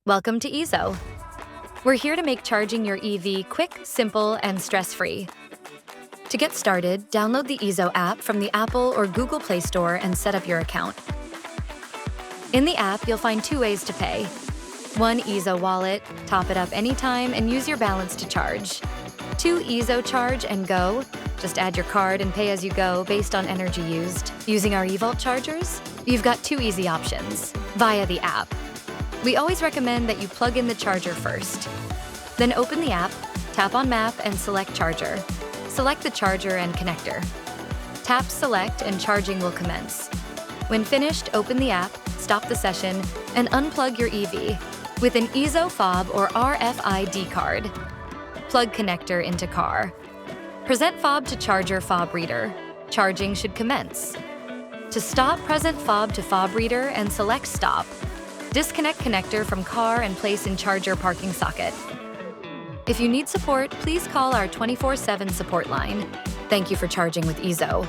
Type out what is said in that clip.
Welcome to EZO. We're here to make charging your EV quick, simple, and stress-free. To get started, download the EZO app from the Apple or Google Play Store and set up your account. In the app, you'll find two ways to pay. One EZO wallet, top it up anytime and use your balance to charge. Two EZO charge and go, just add your card and pay as you go based on energy used. Using our eVault chargers, you've got two easy options, via the app. We always recommend that you plug in the charger first. Then open the app, tap on Map and select Charger. Select the charger and connector. Tap Select and charging will commence. When finished, open the app, stop the session, and unplug your EV with an EZO fob or RFID card. Plug connector into car. Present fob to charger fob reader. Charging should commence. To stop, present fob to fob reader and select Stop. Disconnect connector from car and place in charger parking socket. If you need support, please call our 24/7 support line. Thank you for charging with EZO.